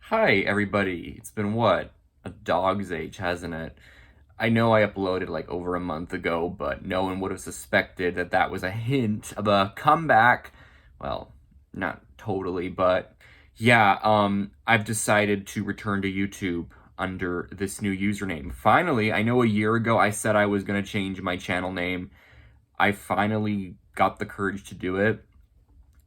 Hi, everybody. It's been what? A dog's age, hasn't it? I know I uploaded like over a month ago, but no one would have suspected that that was a hint of a comeback. Well, not totally, but yeah, I've decided to return to YouTube under this new username. Finally, I know a year ago I said I was going to change my channel name. I finally got the courage to do it.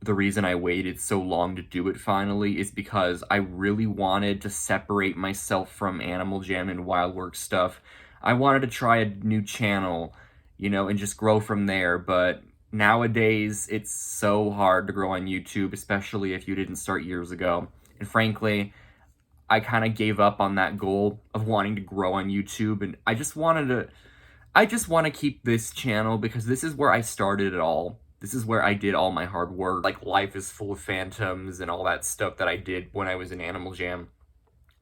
The reason I waited so long to do it finally is because I really wanted to separate myself from Animal Jam and Wildworks stuff. I wanted to try a new channel, and just grow from there, but nowadays it's so hard to grow on YouTube, especially if you didn't start years ago. And frankly, I kind of gave up on that goal of wanting to grow on YouTube, and I just want to keep this channel because this is where I started it all. This is where I did all my hard work, like Life is Full of Phantoms and all that stuff that I did when I was in Animal Jam.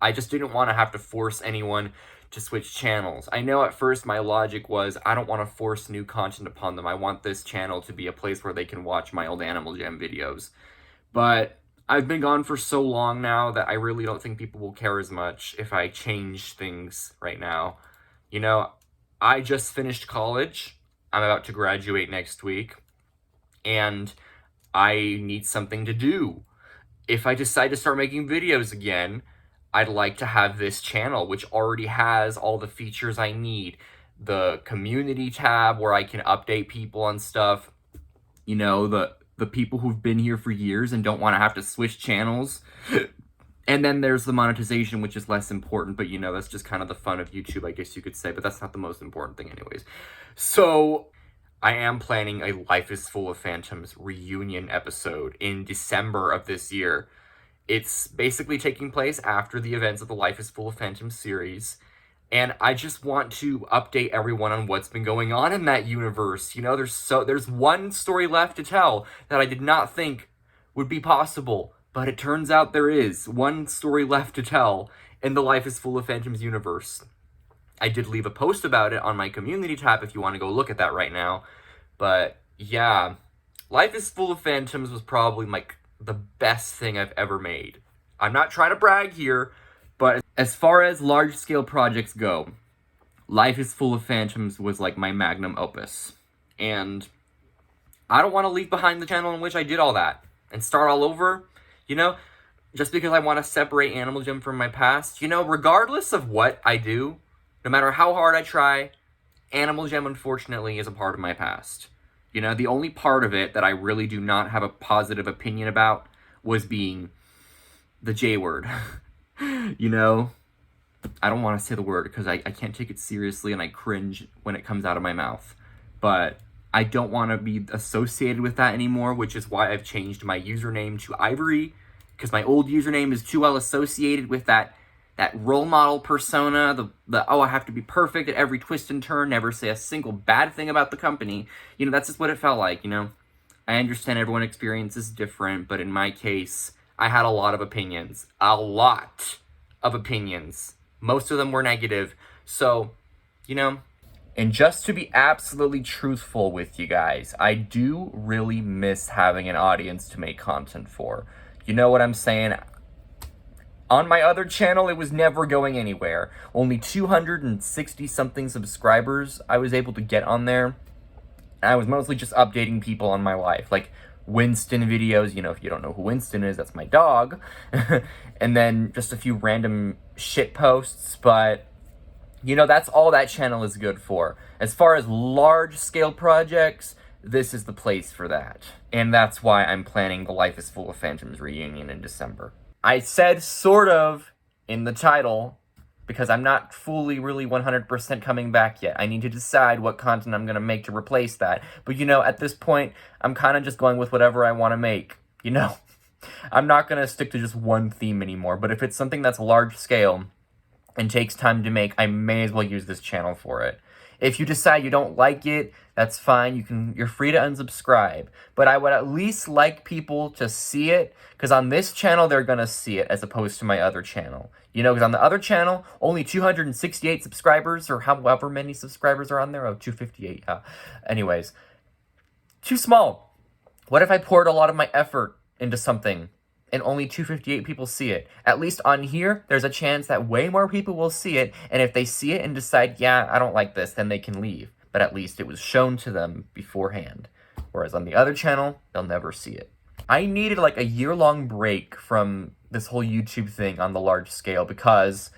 I just didn't want to have to force anyone to switch channels. I know at first my logic was I don't want to force new content upon them. I want this channel to be a place where they can watch my old Animal Jam videos. But I've been gone for so long now that I really don't think people will care as much if I change things right now. You know, I just finished college. I'm about to graduate next week, and I need something to do. If I decide to start making videos again, I'd like to have this channel, which already has all the features I need. The community tab where I can update people on stuff. The people who've been here for years and don't want to have to switch channels. And then there's the monetization, which is less important, but that's just kind of the fun of YouTube, I guess you could say, but that's not the most important thing anyways. So, I am planning a Life is Full of Phantoms reunion episode in December of this year. It's basically taking place after the events of the Life is Full of Phantoms series, and I just want to update everyone on what's been going on in that universe. There's one story left to tell that I did not think would be possible, but it turns out there is one story left to tell in the Life is Full of Phantoms universe. I did leave a post about it on my community tab if you want to go look at that right now. But yeah, Life is Full of Phantoms was probably like the best thing I've ever made. I'm not trying to brag here, but as far as large-scale projects go, Life is Full of Phantoms was like my magnum opus. And I don't want to leave behind the channel in which I did all that and start all over, just because I want to separate Animal Jam from my past. Regardless of what I do, no matter how hard I try, Animal Jam, unfortunately, is a part of my past. The only part of it that I really do not have a positive opinion about was being the J word. I don't want to say the word because I can't take it seriously and I cringe when it comes out of my mouth. But I don't want to be associated with that anymore, which is why I've changed my username to Ivory, because my old username is too well associated with that role model persona, I have to be perfect at every twist and turn, never say a single bad thing about the company. That's just what it felt like, I understand everyone's experience is different, but in my case, I had a lot of opinions. A lot of opinions. Most of them were negative. So, and just to be absolutely truthful with you guys, I do really miss having an audience to make content for. You know what I'm saying? On my other channel, it was never going anywhere. Only 260-something subscribers I was able to get on there. And I was mostly just updating people on my life. Like Winston videos, if you don't know who Winston is, that's my dog. And then just a few random shit posts. But, that's all that channel is good for. As far as large-scale projects, this is the place for that. And that's why I'm planning the Life is Full of Phantoms reunion in December. I said sort of in the title because I'm not fully really 100% coming back yet. I need to decide what content I'm going to make to replace that. But at this point, I'm kind of just going with whatever I want to make. I'm not going to stick to just one theme anymore. But if it's something that's large scale and takes time to make, I may as well use this channel for it. If you decide you don't like it, that's fine. You're free to unsubscribe. But I would at least like people to see it, because on this channel, they're going to see it, as opposed to my other channel. Because on the other channel, only 268 subscribers, or however many subscribers are on there. Oh, 258, yeah. Anyways, too small. What if I poured a lot of my effort into something and only 258 people see it. At least on here, there's a chance that way more people will see it, and if they see it and decide, yeah, I don't like this, then they can leave. But at least it was shown to them beforehand. Whereas on the other channel, they'll never see it. I needed like a year-long break from this whole YouTube thing on the large scale because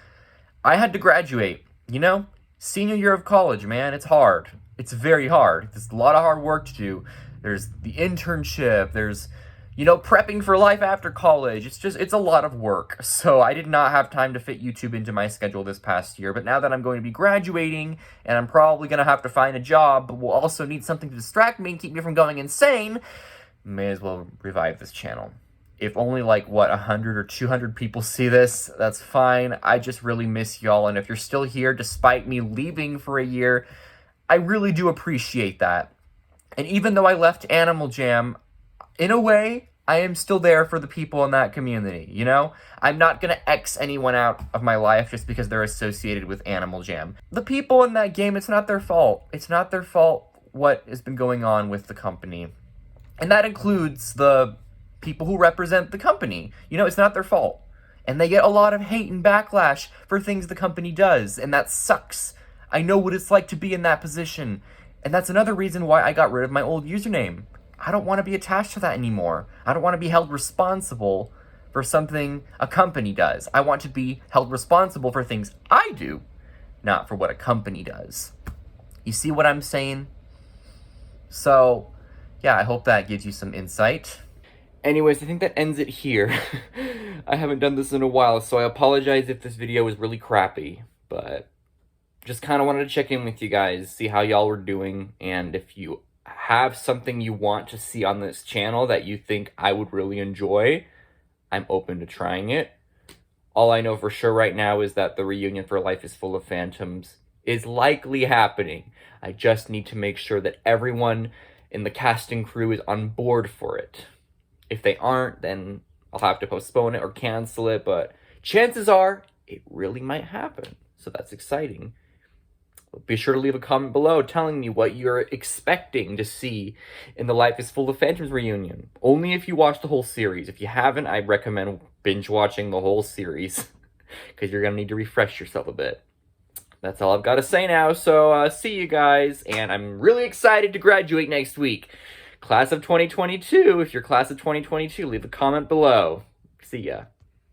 I had to graduate, you know? Senior year of college, man, it's hard. It's very hard. There's a lot of hard work to do. There's the internship, there's, you know, prepping for life after college. It's a lot of work. So I did not have time to fit YouTube into my schedule this past year. But now that I'm going to be graduating and I'm probably going to have to find a job, but will also need something to distract me and keep me from going insane, may as well revive this channel. If only like, 100 or 200 people see this, that's fine. I just really miss y'all. And if you're still here, despite me leaving for a year, I really do appreciate that. And even though I left Animal Jam, in a way, I am still there for the people in that community, you know? I'm not gonna X anyone out of my life just because they're associated with Animal Jam. The people in that game, it's not their fault. It's not their fault what has been going on with the company. And that includes the people who represent the company. You know, it's not their fault. And they get a lot of hate and backlash for things the company does, and that sucks. I know what it's like to be in that position. And that's another reason why I got rid of my old username. I don't want to be attached to that anymore. I don't want to be held responsible for something a company does. I want to be held responsible for things I do, not for what a company does. You see what I'm saying? So, yeah, I hope that gives you some insight. Anyways, I think that ends it here. I haven't done this in a while, so I apologize if this video was really crappy, but just kind of wanted to check in with you guys, see how y'all were doing, and if you have something you want to see on this channel that you think I would really enjoy, I'm open to trying it. All I know for sure right now is that the reunion for Life is Full of Phantoms is likely happening. I just need to make sure that everyone in the casting crew is on board for it. If they aren't, then I'll have to postpone it or cancel it, but chances are it really might happen. So that's exciting. Be sure to leave a comment below telling me what you're expecting to see in the Life is Full of Phantoms reunion. Only if you watch the whole series. If you haven't, I recommend binge watching the whole series because you're going to need to refresh yourself a bit. That's all I've got to say now, so see you guys, and I'm really excited to graduate next week. Class of 2022, if you're class of 2022, leave a comment below. See ya.